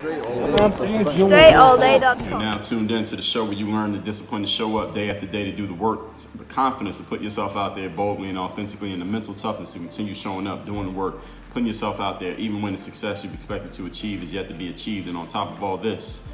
DreAllDay.com. You're now tuned in to the show where you learn the discipline to show up day after day to do the work, the confidence to put yourself out there boldly and authentically, and the mental toughness to continue showing up, doing the work, putting yourself out there, even when the success you've expected to achieve is yet to be achieved. And on top of all this,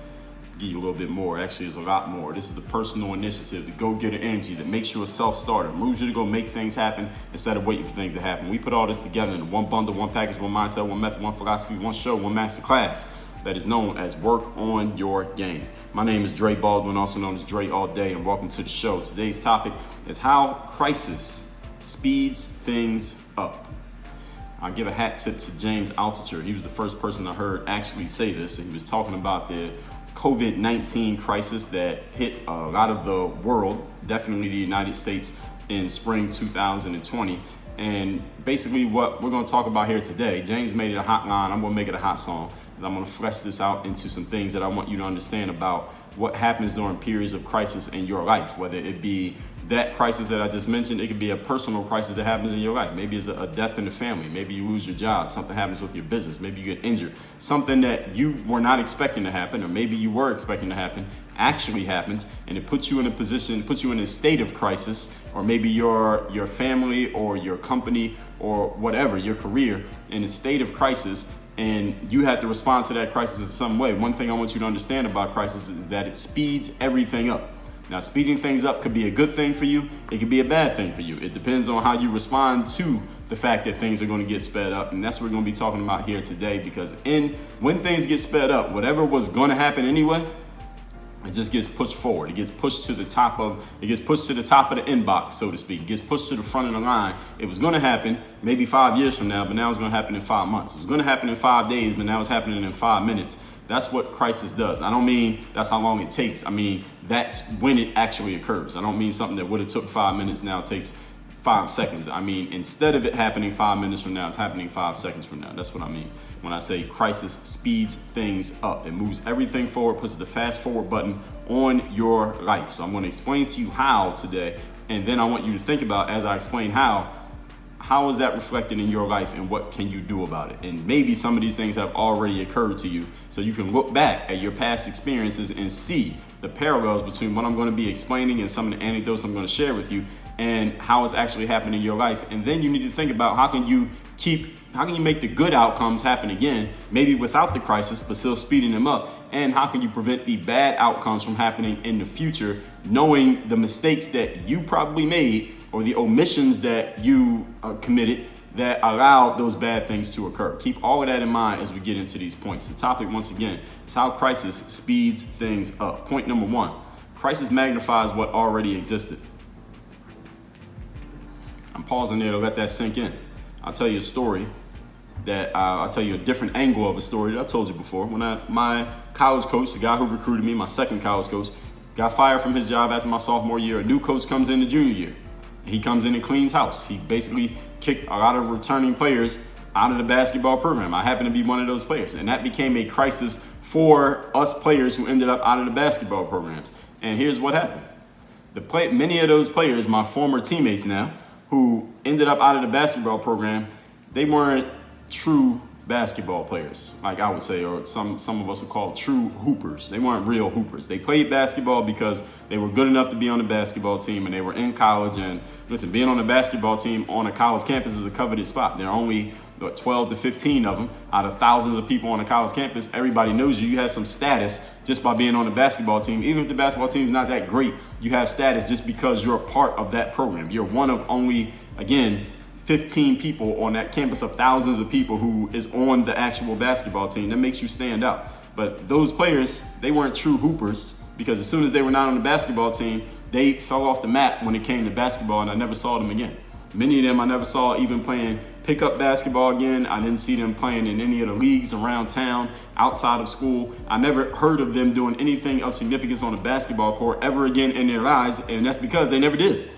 give you a little bit more. Actually, there's a lot more. This is the personal initiative, the go-getter energy that makes you a self-starter, moves you to go make things happen instead of waiting for things to happen. We put all this together in one bundle, one package, one mindset, one method, one philosophy, one show, one masterclass that is known as Work on Your Game. My name is Dre Baldwin, also known as Dre All Day, and welcome to the show. Today's topic is how crisis speeds things up. I'll give a hat tip to James Altucher. He was the first person I heard actually say this, and he was talking about the COVID-19 crisis that hit a lot of the world, definitely the United States, in spring 2020. And basically what we're going to talk about here today, James made it a hot line, I'm going to make it a hot song. I'm going to flesh this out into some things that I want you to understand about what happens during periods of crisis in your life, whether it be that crisis that I just mentioned. It could be a personal crisis that happens in your life. Maybe it's a death in the family. Maybe you lose your job. Something happens with your business. Maybe you get injured. Something that you were not expecting to happen, or maybe you were expecting to happen, actually happens, and it puts you in a position, puts you in a state of crisis, or maybe your family or your company or whatever, your career, in a state of crisis. And you have to respond to that crisis in some way. One thing I want you to understand about crisis is that it speeds everything up. Now, speeding things up could be a good thing for you. It could be a bad thing for you. It depends on how you respond to the fact that things are going to get sped up. And that's what we're going to be talking about here today, because when things get sped up, whatever was going to happen anyway, it just gets pushed forward. It gets pushed to the top of the inbox, so to speak. It gets pushed to the front of the line. It was going to happen maybe 5 years from now, but now it's going to happen in 5 months. It was going to happen in 5 days, but now it's happening in 5 minutes. That's what crisis does. I don't mean that's how long it takes. I mean, that's when it actually occurs. I don't mean something that would have took 5 minutes now takes 5 seconds. I mean, instead of it happening 5 minutes from now, it's happening 5 seconds from now. That's what I mean when I say crisis speeds things up. It moves everything forward, puts the fast forward button on your life. So I'm going to explain to you how today, and then I want you to think about, as I explain how is that reflected in your life and what can you do about it? And maybe some of these things have already occurred to you, so you can look back at your past experiences and see the parallels between what I'm going to be explaining and some of the anecdotes I'm going to share with you and how it's actually happening in your life. And then you need to think about how can you make the good outcomes happen again, maybe without the crisis, but still speeding them up? And how can you prevent the bad outcomes from happening in the future, knowing the mistakes that you probably made or the omissions that you committed that allowed those bad things to occur? Keep all of that in mind as we get into these points. The topic, once again, is how crisis speeds things up. Point number one, crisis magnifies what already existed. I'm pausing there to let that sink in. I'll tell you a story I'll tell you a different angle of a story that I told you before. When my college coach, the guy who recruited me, my second college coach, got fired from his job after my sophomore year, a new coach comes in the junior year. He comes in and cleans house. He basically kicked a lot of returning players out of the basketball program. I happen to be one of those players. And that became a crisis for us players who ended up out of the basketball programs. And here's what happened. Many of those players, my former teammates now, who ended up out of the basketball program, they weren't true basketball players, like I would say, or some of us would call true hoopers. They weren't real hoopers. They played basketball because they were good enough to be on the basketball team, and they were in college. And listen, being on a basketball team on a college campus is a coveted spot. There are only 12 to 15 of them out of thousands of people on a college campus. Everybody knows you. You have some status just by being on the basketball team. Even if the basketball team is not that great, you have status just because you're a part of that program. You're one of only, again, 15 people on that campus of thousands of people who is on the actual basketball team. That makes you stand out. But those players, they weren't true hoopers, because as soon as they were not on the basketball team, they fell off the map when it came to basketball, and I never saw them again. Many of them I never saw even playing pickup basketball again. I didn't see them playing in any of the leagues around town, outside of school. I never heard of them doing anything of significance on the basketball court ever again in their lives, and that's because they never did.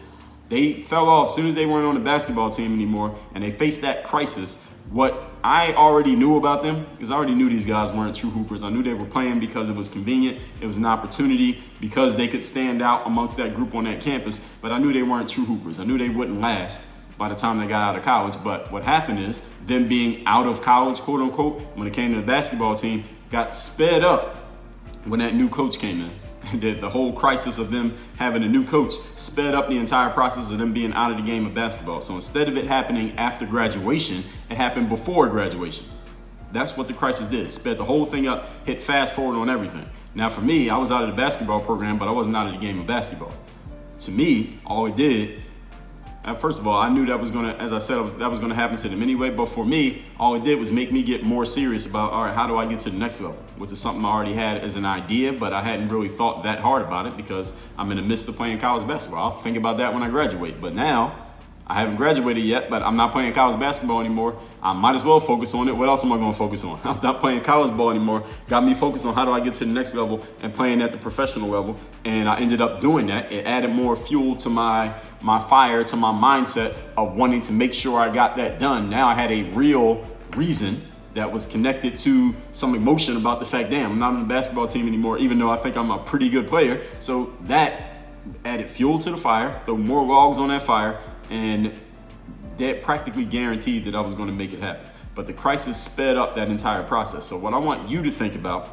They fell off as soon as they weren't on the basketball team anymore, and they faced that crisis. What I already knew about them, because I already knew these guys weren't true hoopers. I knew they were playing because it was convenient. It was an opportunity because they could stand out amongst that group on that campus, but I knew they weren't true hoopers. I knew they wouldn't last by the time they got out of college. But what happened is, them being out of college, quote unquote, when it came to the basketball team, got sped up when that new coach came in. The whole crisis of them having a new coach sped up the entire process of them being out of the game of basketball. So instead of it happening after graduation, it happened before graduation. That's what the crisis did. Sped the whole thing up, hit fast forward on everything. Now for me, I was out of the basketball program, but I wasn't out of the game of basketball. To me, all it did, first of all, I knew that was gonna, as I said, that was gonna happen to them anyway. But for me, all it did was make me get more serious about, all right, how do I get to the next level? Which is something I already had as an idea, but I hadn't really thought that hard about it because I'm in the midst of playing college basketball. I'll think about that when I graduate. But now, I haven't graduated yet, but I'm not playing college basketball anymore. I might as well focus on it. What else am I going to focus on? I'm not playing college ball anymore. Got me focused on how do I get to the next level and playing at the professional level. And I ended up doing that. It added more fuel to my fire, to my mindset of wanting to make sure I got that done. Now I had a real reason that was connected to some emotion about the fact, damn, I'm not on the basketball team anymore, even though I think I'm a pretty good player. So that added fuel to the fire, throw more logs on that fire, and that practically guaranteed that I was going to make it happen. But the crisis sped up that entire process. So what I want you to think about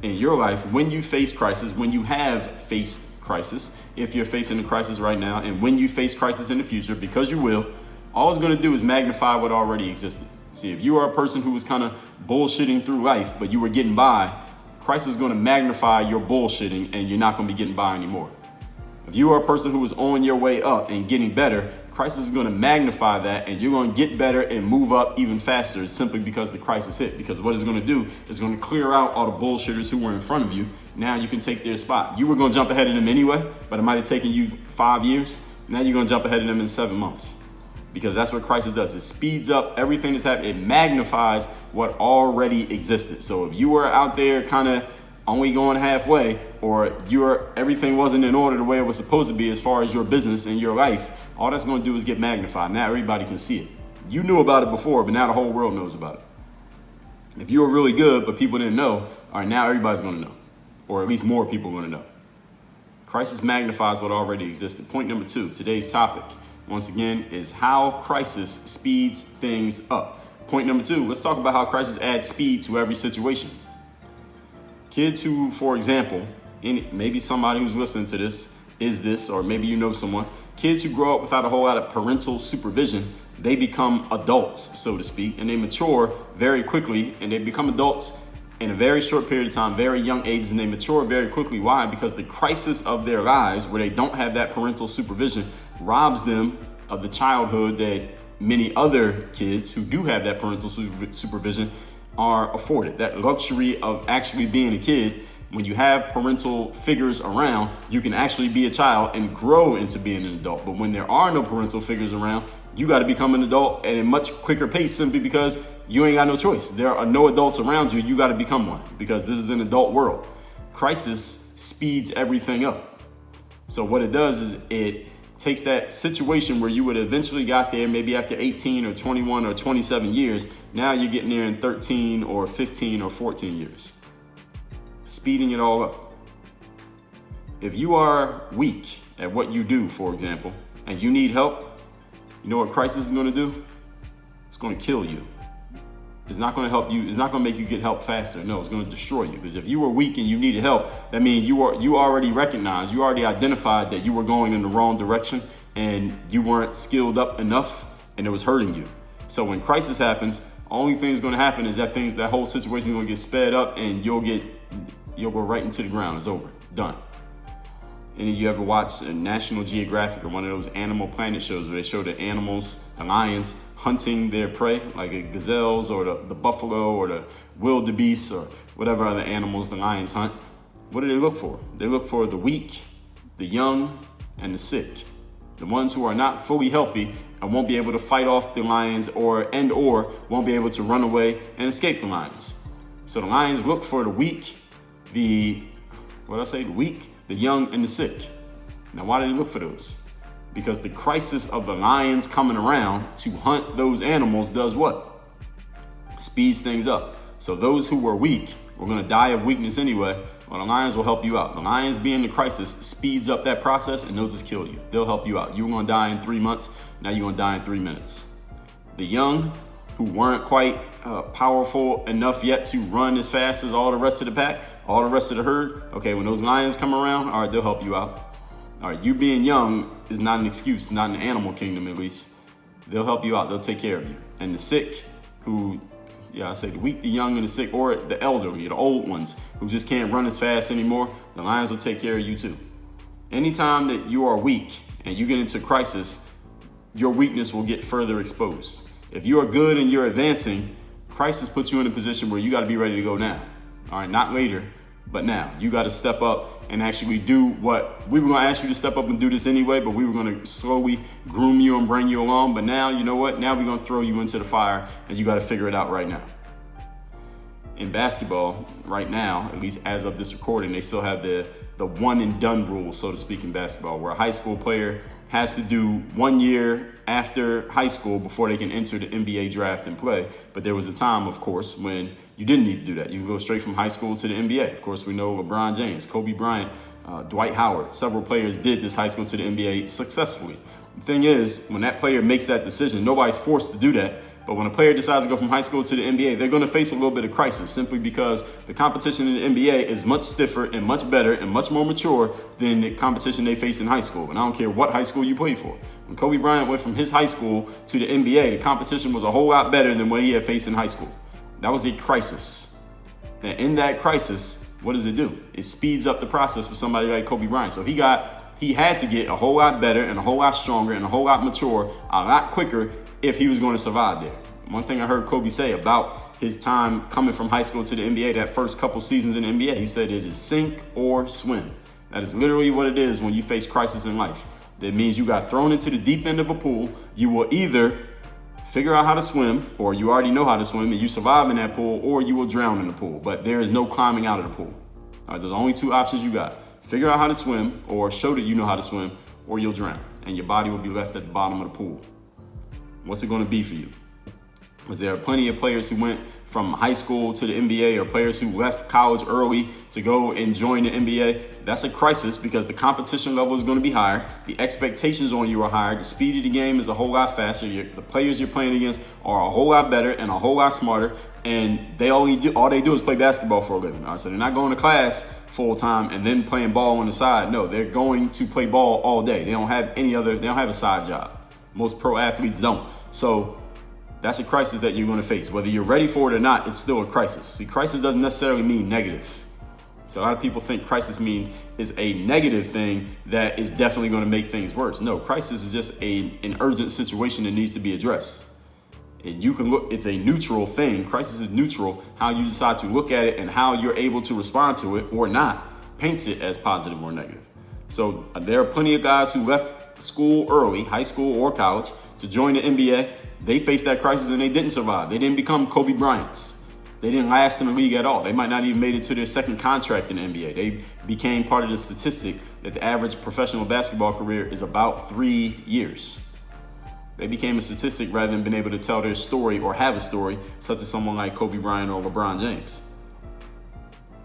in your life when you face crisis, when you have faced crisis, if you're facing a crisis right now, and when you face crisis in the future, because you will, all it's going to do is magnify what already existed. See, if you are a person who was kind of bullshitting through life, but you were getting by, crisis is going to magnify your bullshitting and you're not going to be getting by anymore. If you are a person who is on your way up and getting better, crisis is going to magnify that and you're going to get better and move up even faster simply because the crisis hit. Because what it's going to do is going to clear out all the bullshitters who were in front of you. Now you can take their spot. You were going to jump ahead of them anyway, but it might have taken you 5 years. Now you're going to jump ahead of them in 7 months. Because that's what crisis does. It speeds up everything that's happening. It magnifies what already existed. So if you were out there kind of only going halfway, or everything wasn't in order the way it was supposed to be as far as your business and your life, all that's going to do is get magnified. Now everybody can see it. You knew about it before, but now the whole world knows about it. If you were really good, but people didn't know, all right, now everybody's going to know, or at least more people are going to know. Crisis magnifies what already existed. Point number 2, today's topic, once again, is how crisis speeds things up. Point number 2, let's talk about how crisis adds speed to every situation. Kids who, for example, maybe somebody who's listening to this is this, or maybe you know someone, kids who grow up without a whole lot of parental supervision, they become adults, so to speak, and they mature very quickly, and they become adults in a very short period of time, very young ages, and they mature very quickly. Why? Because the crisis of their lives, where they don't have that parental supervision, robs them of the childhood that many other kids who do have that parental supervision are afforded. That luxury of actually being a kid. When you have parental figures around, you can actually be a child and grow into being an adult. But when there are no parental figures around, you got to become an adult at a much quicker pace simply because you ain't got no choice. There are no adults around you. You got to become one because this is an adult world. Crisis speeds everything up. So what it does is it takes that situation where you would have eventually got there maybe after 18 or 21 or 27 years. Now you're getting there in 13 or 15 or 14 years. Speeding it all up. If you are weak at what you do, for example, and you need help, you know what crisis is going to do? It's going to kill you. It's not going to help you. It's not going to make you get help faster. No, it's going to destroy you. Because if you were weak and you needed help, that means you already recognized, you already identified that you were going in the wrong direction and you weren't skilled up enough and it was hurting you. So when crisis happens, only thing that's going to happen is that whole situation is going to get sped up and you'll go right into the ground. It's over. Done. Any of you ever watched National Geographic or one of those Animal Planet shows where they show the animals, the lions, hunting their prey, like the gazelles or the buffalo or the wildebeest or whatever other animals the lions hunt? What do they look for? They look for the weak, the young, and the sick. The ones who are not fully healthy and won't be able to fight off the lions or won't be able to run away and escape the lions. So the lions look for the weak, the young, and the sick. Now, why do they look for those? Because the crisis of the lions coming around to hunt those animals does what? Speeds things up. So those who were weak were going to die of weakness anyway. Well, the lions will help you out. The lions being the crisis speeds up that process and they'll just kill you. They'll help you out. You were going to die in 3 months. Now you're going to die in 3 minutes. The young who weren't quite powerful enough yet to run as fast as all the rest of the pack, all the rest of the herd. Okay, when those lions come around, all right, they'll help you out. All right, you being young is not an excuse, not in the animal kingdom at least. They'll help you out. They'll take care of you. And the sick I say the weak, the young, and the sick, or the elderly, the old ones who just can't run as fast anymore, the lions will take care of you too. Anytime that you are weak and you get into crisis, your weakness will get further exposed. If you are good and you're advancing, crisis puts you in a position where you got to be ready to go now. All right, not later, but now. You got to step up and actually do what we were going to ask you to step up and do this anyway, but we were going to slowly groom you and bring you along. But now, you know what? Now we're going to throw you into the fire and you got to figure it out right now. In basketball, right now, at least as of this recording, they still have the one and done rule, so to speak, in basketball, where a high school player has to do 1 year after high school before they can enter the NBA draft and play. But there was a time, of course, when you didn't need to do that. You can go straight from high school to the NBA. Of course, we know LeBron James, Kobe Bryant, Dwight Howard, several players did this high school to the NBA successfully. The thing is, when that player makes that decision, nobody's forced to do that. But when a player decides to go from high school to the NBA, they're going to face a little bit of crisis simply because the competition in the NBA is much stiffer and much better and much more mature than the competition they faced in high school. And I don't care what high school you played for. When Kobe Bryant went from his high school to the NBA, the competition was a whole lot better than what he had faced in high school. That was a crisis. And in that crisis, what does it do? It speeds up the process for somebody like Kobe Bryant. So he had to get a whole lot better and a whole lot stronger and a whole lot mature, a lot quicker if he was going to survive there. One thing I heard Kobe say about his time coming from high school to the NBA, that first couple seasons in the NBA, he said it is sink or swim. That is literally what it is when you face crisis in life. That means you got thrown into the deep end of a pool. You will either figure out how to swim, or you already know how to swim and you survive in that pool, or you will drown in the pool. But there is no climbing out of the pool. All right, there's only two options you got. Figure out how to swim, or show that you know how to swim, or you'll drown. And your body will be left at the bottom of the pool. What's it going to be for you? Because there are plenty of players who went from high school to the NBA, or players who left college early to go and join the NBA. That's a crisis because the competition level is going to be higher. The expectations on you are higher. The speed of the game is a whole lot faster. The players you're playing against are a whole lot better and a whole lot smarter. And all they do is play basketball for a living. All right, so they're not going to class full time and then playing ball on the side. No, they're going to play ball all day. They don't have a side job. Most pro athletes don't. So that's a crisis that you're going to face. Whether you're ready for it or not, it's still a crisis. See, crisis doesn't necessarily mean negative. So a lot of people think crisis means is a negative thing that is definitely going to make things worse. No, crisis is just an urgent situation that needs to be addressed. And you can look, it's a neutral thing. Crisis is neutral. How you decide to look at it and how you're able to respond to it or not paints it as positive or negative. So there are plenty of guys who left school early, high school or college, to join the NBA. They faced that crisis and they didn't survive. They didn't become Kobe Bryants. They didn't last in the league at all. They might not even made it to their second contract in the NBA. They became part of the statistic that the average professional basketball career is about 3 years. They became a statistic rather than being able to tell their story or have a story, such as someone like Kobe Bryant or LeBron James.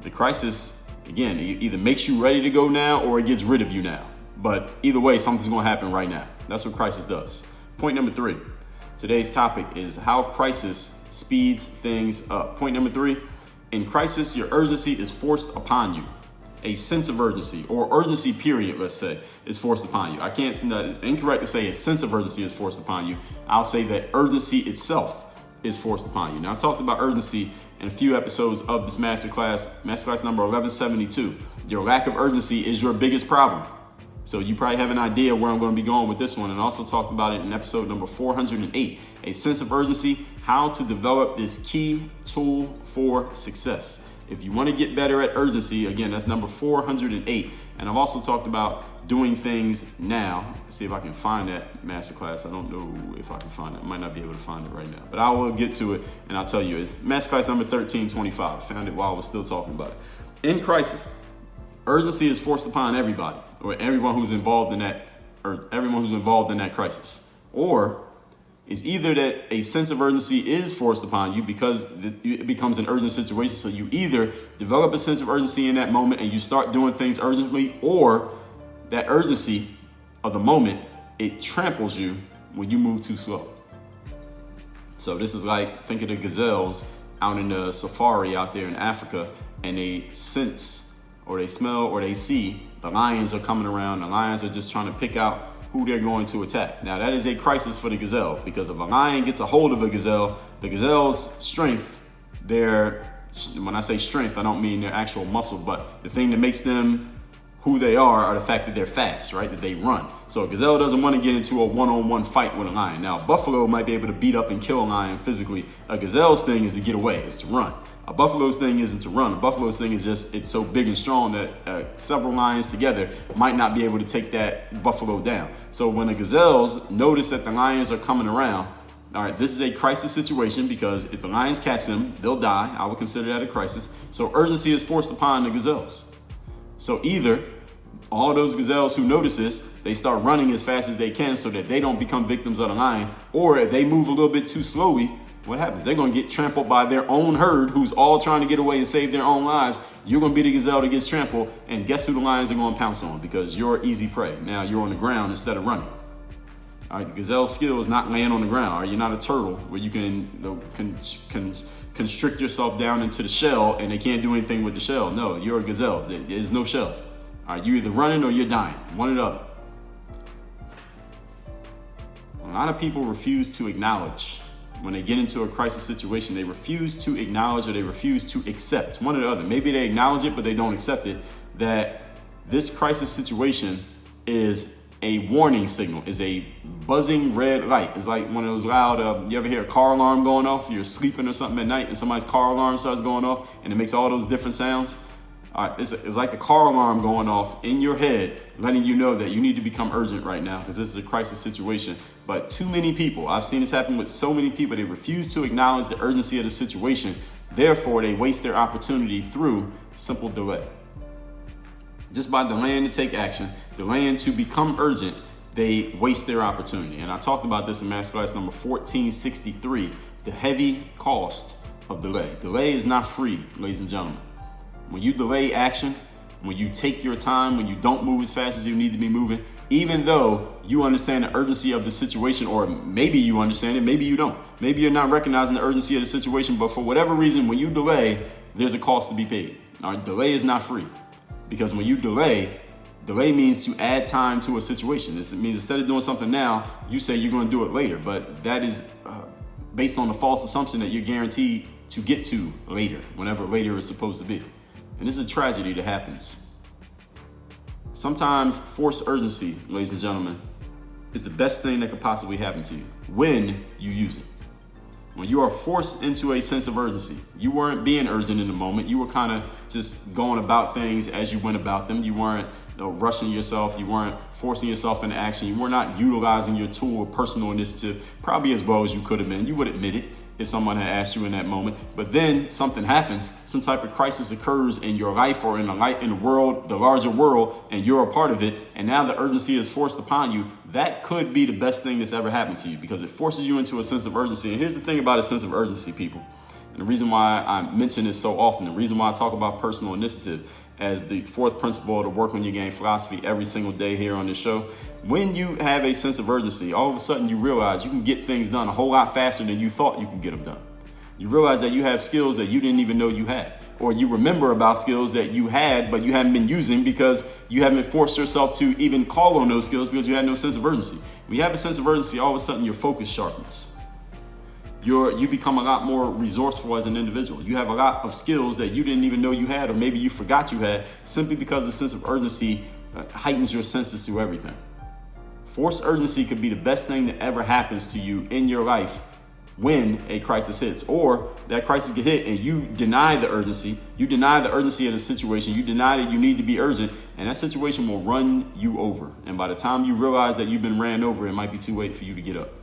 The crisis, again, either makes you ready to go now or it gets rid of you now. But either way, something's going to happen right now. That's what crisis does. Point number 3. Today's topic is how crisis speeds things up. Point number 3, in crisis, your urgency is forced upon you. A sense of urgency, or urgency period, let's say, is forced upon you. It's incorrect to say a sense of urgency is forced upon you. I'll say that urgency itself is forced upon you. Now, I talked about urgency in a few episodes of this masterclass number 1172. Your lack of urgency is your biggest problem. So you probably have an idea where I'm going to be going with this one, and also talked about it in episode number 408, a sense of urgency, how to develop this key tool for success. If you want to get better at urgency, again, that's number 408. And I've also talked about doing things now. Let's see if I can find that masterclass. I don't know if I can find it. I might not be able to find it right now, but I will get to it and I'll tell you. It's masterclass number 1325. I found it while I was still talking about it. In crisis, urgency is forced upon everybody, or everyone who's involved in that crisis. Or it's either that a sense of urgency is forced upon you because it becomes an urgent situation. So you either develop a sense of urgency in that moment and you start doing things urgently, or that urgency of the moment, it tramples you when you move too slow. So this is like, think of the gazelles out in the safari out there in Africa, and they sense or they smell or they see the lions are coming around. The lions are just trying to pick out who they're going to attack. Now that is a crisis for the gazelle, because if a lion gets a hold of a gazelle, the gazelle's strength, when I say strength, I don't mean their actual muscle, but the thing that makes them who they are the fact that they're fast, right? That they run. So a gazelle doesn't want to get into a one-on-one fight with a lion. Now, a buffalo might be able to beat up and kill a lion physically. A gazelle's thing is to get away, is to run. A buffalo's thing isn't to run. A buffalo's thing is just, it's so big and strong that several lions together might not be able to take that buffalo down. So when the gazelles notice that the lions are coming around, all right, this is a crisis situation, because if the lions catch them, they'll die. I would consider that a crisis. So urgency is forced upon the gazelles. So either all those gazelles who notice this, they start running as fast as they can so that they don't become victims of the lion, or if they move a little bit too slowly, what happens? They're going to get trampled by their own herd who's all trying to get away and save their own lives. You're going to be the gazelle that gets trampled, and guess who the lions are going to pounce on? Because you're easy prey. Now you're on the ground instead of running. All right, the gazelle's skill is not laying on the ground. All right, you're not a turtle where you can constrict yourself down into the shell and they can't do anything with the shell. No, you're a gazelle. There's no shell. All right, you're either running or you're dying. One or the other. A lot of people refuse to acknowledge when they get into a crisis situation. They refuse to acknowledge, or they refuse to accept, one or the other. Maybe they acknowledge it, but they don't accept it, that this crisis situation is a warning signal, is a buzzing red light. It's like one of those loud, you ever hear a car alarm going off? You're sleeping or something at night and somebody's car alarm starts going off and it makes all those different sounds. It's like the car alarm going off in your head, letting you know that you need to become urgent right now, because this is a crisis situation. But too many people, I've seen this happen with so many people, they refuse to acknowledge the urgency of the situation. Therefore, they waste their opportunity through simple delay. Just by delaying to take action, delaying to become urgent, they waste their opportunity. And I talked about this in masterclass number 1463, the heavy cost of delay. Delay is not free, ladies and gentlemen. When you delay action, when you take your time, when you don't move as fast as you need to be moving, even though you understand the urgency of the situation, or maybe you understand it, maybe you don't. Maybe you're not recognizing the urgency of the situation, but for whatever reason, when you delay, there's a cost to be paid. All right, delay is not free. Because when you delay means to add time to a situation. It means instead of doing something now, you say you're going to do it later. But that is based on the false assumption that you're guaranteed to get to later, whenever later is supposed to be. And this is a tragedy that happens. Sometimes forced urgency, ladies and gentlemen, is the best thing that could possibly happen to you when you use it. When you are forced into a sense of urgency, you weren't being urgent in the moment. You were kind of just going about things as you went about them. You weren't rushing yourself. You weren't forcing yourself into action. You were not utilizing your tool of personal initiative probably as well as you could have been. You would admit it if someone had asked you in that moment. But then something happens, some type of crisis occurs in your life or in the world, the larger world, and you're a part of it. And now the urgency is forced upon you. That could be the best thing that's ever happened to you, because it forces you into a sense of urgency. And here's the thing about a sense of urgency, people. And the reason why I mention this so often, the reason why I talk about personal initiative as the fourth principle of the Work On Your Game philosophy every single day here on this show. When you have a sense of urgency, all of a sudden you realize you can get things done a whole lot faster than you thought you could get them done. You realize that you have skills that you didn't even know you had, or you remember about skills that you had but you haven't been using because you haven't forced yourself to even call on those skills because you had no sense of urgency. When you have a sense of urgency, all of a sudden your focus sharpens. You become a lot more resourceful as an individual. You have a lot of skills that you didn't even know you had, or maybe you forgot you had, simply because the sense of urgency heightens your senses to everything. Forced urgency could be the best thing that ever happens to you in your life when a crisis hits, or that crisis get hit and you deny the urgency. You deny the urgency of the situation. You deny that you need to be urgent, and that situation will run you over. And by the time you realize that you've been ran over, it might be too late for you to get up.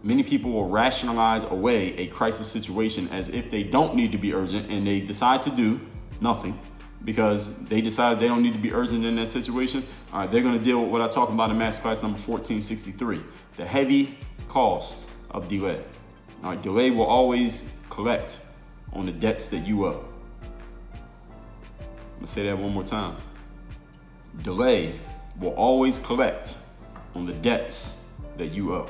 Many people will rationalize away a crisis situation as if they don't need to be urgent, and they decide to do nothing because they decide they don't need to be urgent in that situation. All right, they're going to deal with what I talk about in masterclass number 1463, the heavy cost of delay. All right, delay will always collect on the debts that you owe. I'm going to say that one more time. Delay will always collect on the debts that you owe.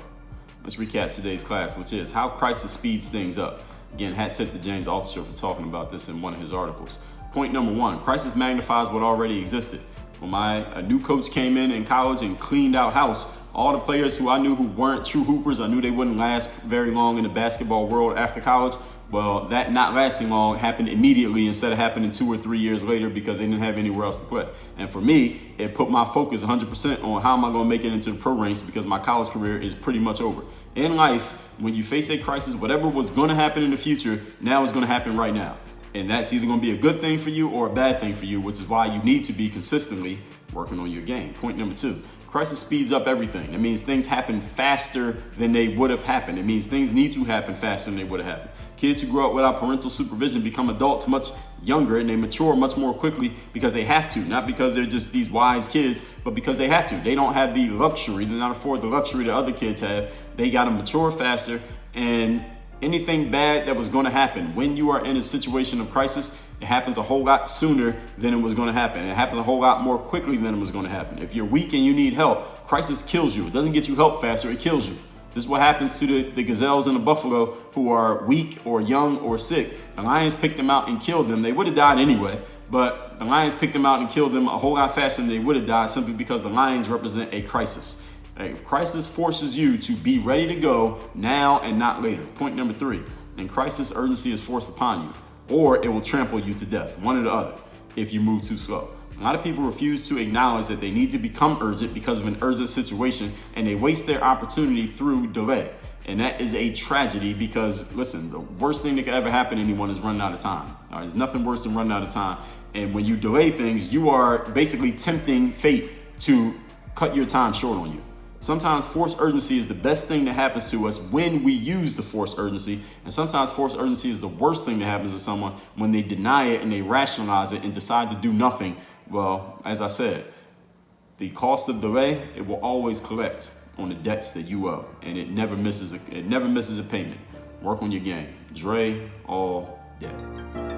Let's recap today's class, which is how crisis speeds things up. Again, hat tip to James Altucher for talking about this in one of his articles. Point number one, crisis magnifies what already existed. When a new coach came in college and cleaned out house, all the players who I knew who weren't true hoopers, I knew they wouldn't last very long in the basketball world after college. Well, that not lasting long happened immediately instead of happening 2 or 3 years later because they didn't have anywhere else to play. And for me, it put my focus 100% on how am I going to make it into the pro ranks because my college career is pretty much over. In life, when you face a crisis, whatever was going to happen in the future, now is going to happen right now. And that's either going to be a good thing for you or a bad thing for you, which is why you need to be consistently working on your game. Point number two, crisis speeds up everything. It means things happen faster than they would have happened. It means things need to happen faster than they would have happened. Kids who grow up without parental supervision become adults much younger and they mature much more quickly because they have to, not because they're just these wise kids, but because they have to. They don't have the luxury, they not afford the luxury that other kids have. They got to mature faster, and anything bad that was going to happen when you are in a situation of crisis, it happens a whole lot sooner than it was going to happen. It happens a whole lot more quickly than it was going to happen. If you're weak and you need help, crisis kills you. It doesn't get you help faster, it kills you. This is what happens to the gazelles and the buffalo who are weak or young or sick. The lions picked them out and killed them. They would have died anyway, but the lions picked them out and killed them a whole lot faster than they would have died simply because the lions represent a crisis. A crisis forces you to be ready to go now and not later. Point number three, in crisis, urgency is forced upon you, or it will trample you to death, one or the other, if you move too slow. A lot of people refuse to acknowledge that they need to become urgent because of an urgent situation, and they waste their opportunity through delay. And that is a tragedy because, listen, the worst thing that could ever happen to anyone is running out of time. All right, there's nothing worse than running out of time. And when you delay things, you are basically tempting fate to cut your time short on you. Sometimes forced urgency is the best thing that happens to us when we use the forced urgency. And sometimes forced urgency is the worst thing that happens to someone when they deny it and they rationalize it and decide to do nothing. Well, as I said, the cost of delay, it will always collect on the debts that you owe. And it never misses a payment. Work on your game. Dre all day.